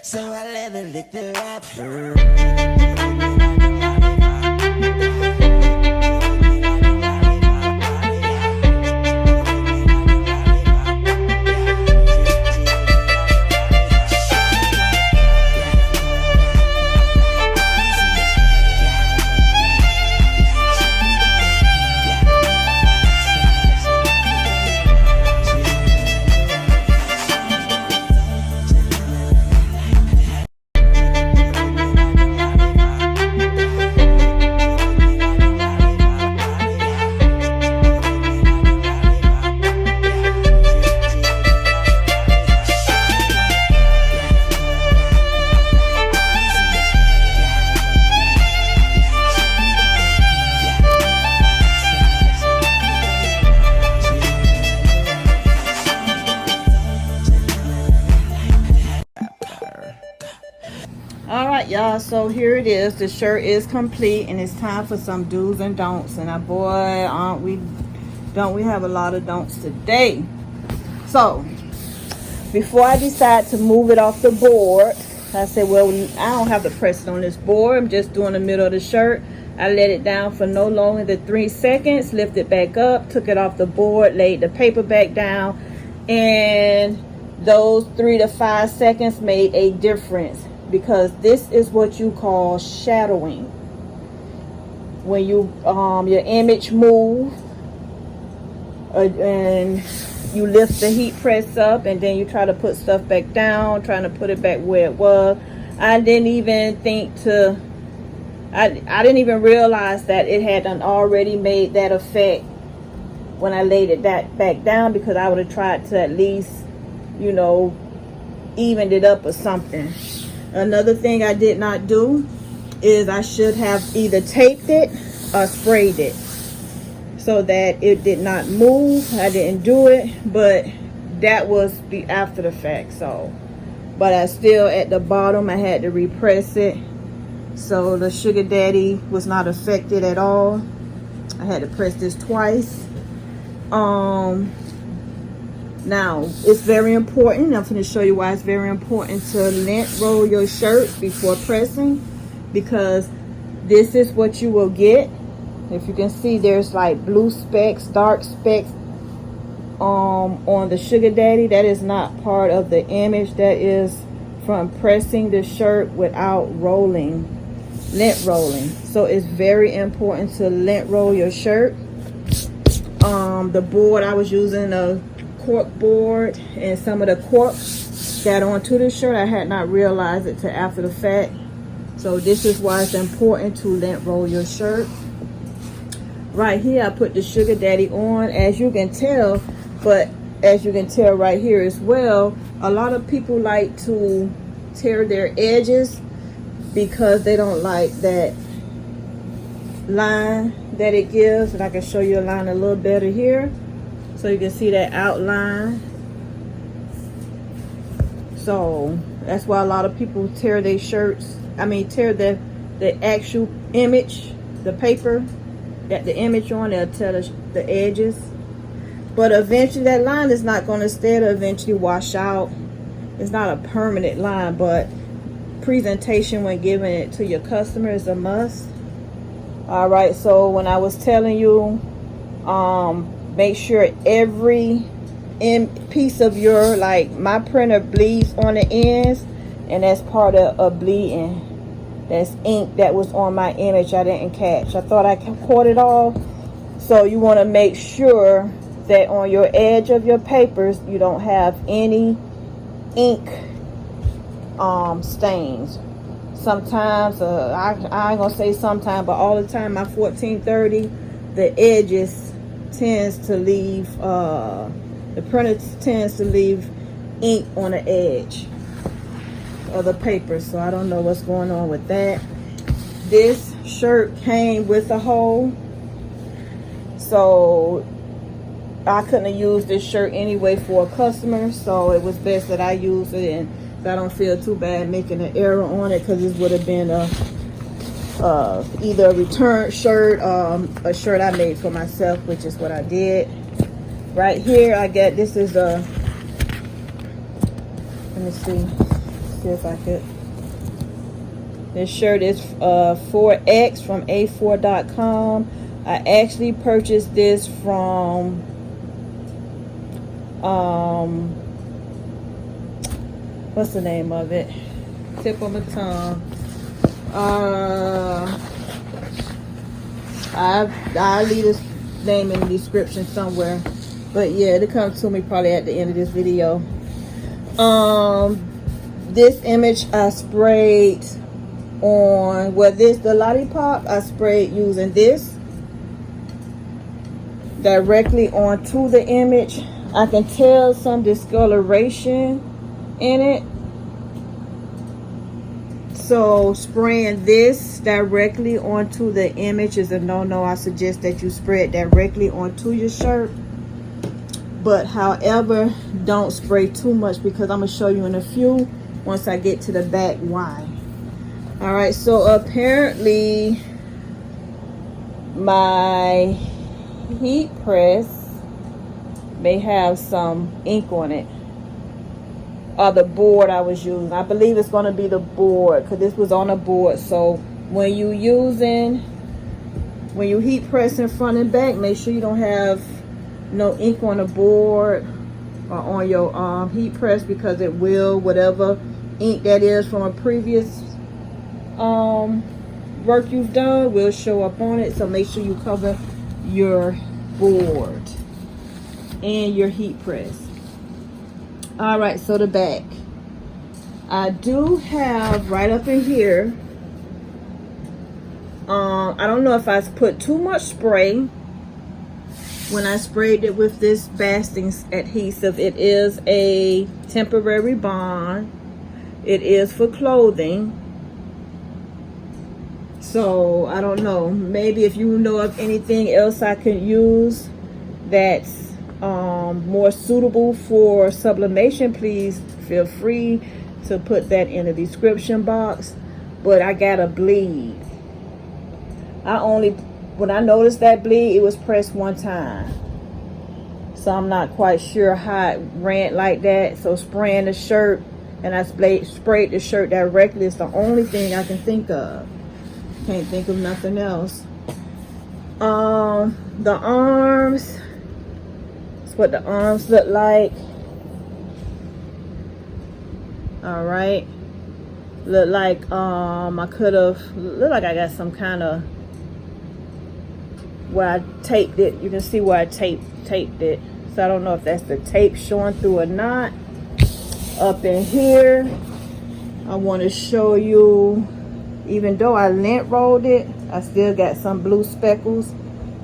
So I let her lick the rapper. All right, y'all, so here it is. The shirt is complete, and it's time for some do's and don'ts. And boy, don't we have a lot of don'ts today. So before I decide to move it off the board, I said, well, I don't have to press it on this board. I'm just doing the middle of the shirt. I let it down for no longer than 3 seconds, lift it back up, took it off the board, laid the paper back down, and those 3 to 5 seconds made a difference, because this is what you call shadowing. When you your image move and you lift the heat press up, and then you try to put stuff back down, trying to put it back where it was. I didn't even think to I didn't even realize that it had already made that effect when I laid it back down, because I would have tried to at least, you know, evened it up or something. Another thing I did not do is I should have either taped it or sprayed it so that it did not move. I didn't do it, but that was the after the fact. So, but I still, at the bottom, I had to repress it, so the sugar daddy was not affected at all. I had to press this twice. Now, it's very important. I'm going to show you why it's very important to lint roll your shirt before pressing, because this is what you will get. If you can see, there's like blue specks, dark specks on the sugar daddy. That is not part of the image. That is from pressing the shirt without rolling, lint rolling. So it's very important to lint roll your shirt. The board I was using, a cork board, and some of the cork got onto the shirt. I had not realized it till after the fact. So this is why it's important to lint roll your shirt. Right here I put the sugar daddy on, as you can tell, but as you can tell right here as well, a lot of people like to tear their edges because they don't like that line that it gives. And I can show you a line a little better here, so you can see that outline. So that's why a lot of people tear their shirts. Tear the actual image, the paper that the image on. They'll tear the edges, but eventually that line is not going to stay. It'll eventually wash out. It's not a permanent line, but presentation when giving it to your customer is a must. All right, so when I was telling you, make sure every piece of your, like my printer bleeds on the ends, and that's part of a bleeding. That's ink that was on my image I didn't catch. I thought I caught it all. So you want to make sure that on your edge of your papers you don't have any ink stains. Sometimes, I ain't gonna say sometimes, but all the time, my 1430, the edges tends to leave, the printer tends to leave ink on the edge of the paper. So I don't know what's going on with that. This shirt came with a hole, so I couldn't have used this shirt anyway for a customer, so it was best that I use it, and I don't feel too bad making an error on it, because this would have been either a return shirt, a shirt I made for myself, which is what I did. Right here I get, this is a, let me see see if I could. This shirt is 4X from a4.com. I actually purchased this from what's the name of it? Tip of my tongue. I'll leave this name in the description somewhere. But yeah, it'll come to me probably at the end of this video. This image I sprayed on, the lollipop, I sprayed using this directly onto the image. I can tell some discoloration in it. So spraying this directly onto the image is a no-no. I suggest that you spray it directly onto your shirt. But however, don't spray too much, because I'm going to show you in a few once I get to the back why. Alright, so apparently my heat press may have some ink on it. Or the board I was using. I believe it's going to be the board, because this was on a board. So when you heat press in front and back, make sure you don't have no ink on the board or on your heat press, because it will, whatever ink that is from a previous work you've done will show up on it. So make sure you cover your board and your heat press. All right, so the back, I do have right up in here, I don't know if I put too much spray when I sprayed it with this basting adhesive. It is a temporary bond. It is for clothing. So I don't know, maybe if you know of anything else I could use that's more suitable for sublimation, please feel free to put that in the description box. But I got a bleed. When I noticed that bleed, it was pressed one time, so I'm not quite sure how it ran like that. So spraying the shirt, and I sprayed the shirt directly, is the only thing I can think of. Can't think of nothing else. The arms, what the arms look like. All right, look like look like I got some kind of, where I taped it. You can see where I taped it. So I don't know if that's the tape showing through or not. Up in here, I want to show you, even though I lint rolled it, I still got some blue speckles.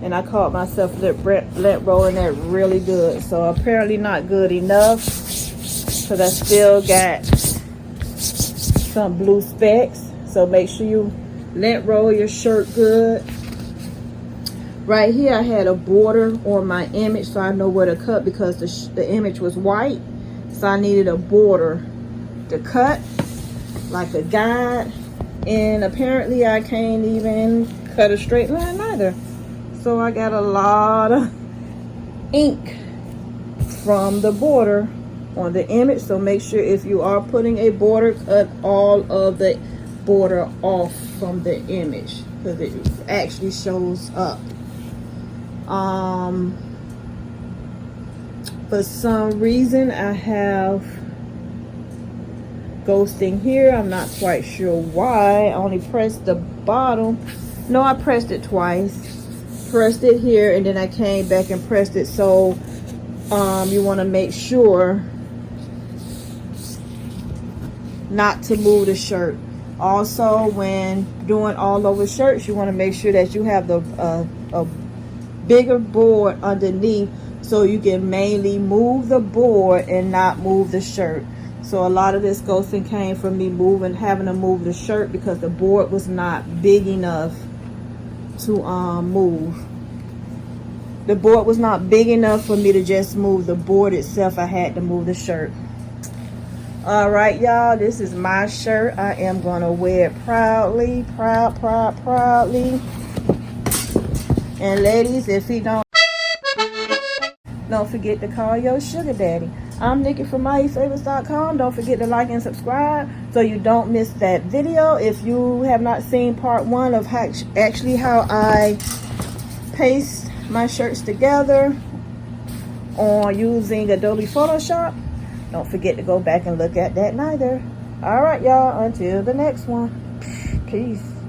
And I caught myself lint rolling that really good. So apparently not good enough, because I still got some blue specks. So make sure you lint roll your shirt good. Right here I had a border on my image, so I know where to cut, because the image was white. So I needed a border to cut, like a guide. And apparently I can't even cut a straight line either. So I got a lot of ink from the border on the image. So make sure if you are putting a border, cut all of the border off from the image, because it actually shows up. For some reason I have ghosting here. I'm not quite sure why. I only pressed the bottom. No, I pressed it twice. Pressed it here, and then I came back and pressed it. So you want to make sure not to move the shirt. Also, when doing all over shirts, you want to make sure that you have a bigger board underneath, so you can mainly move the board and not move the shirt. So a lot of this ghosting came from me having to move the shirt, because the board was not big enough to move. The board was not big enough for me to just move the board itself. I had to move the shirt. All right, y'all, this is my shirt. I am gonna wear it proudly, proudly. And ladies, if he don't forget to call your sugar daddy. I'm Nikki from MyFavorites.com. Don't forget to like and subscribe so you don't miss that video. If you have not seen part 1 of actually how I paste my shirts together on using Adobe Photoshop, don't forget to go back and look at that neither. All right, y'all, until the next one. Peace.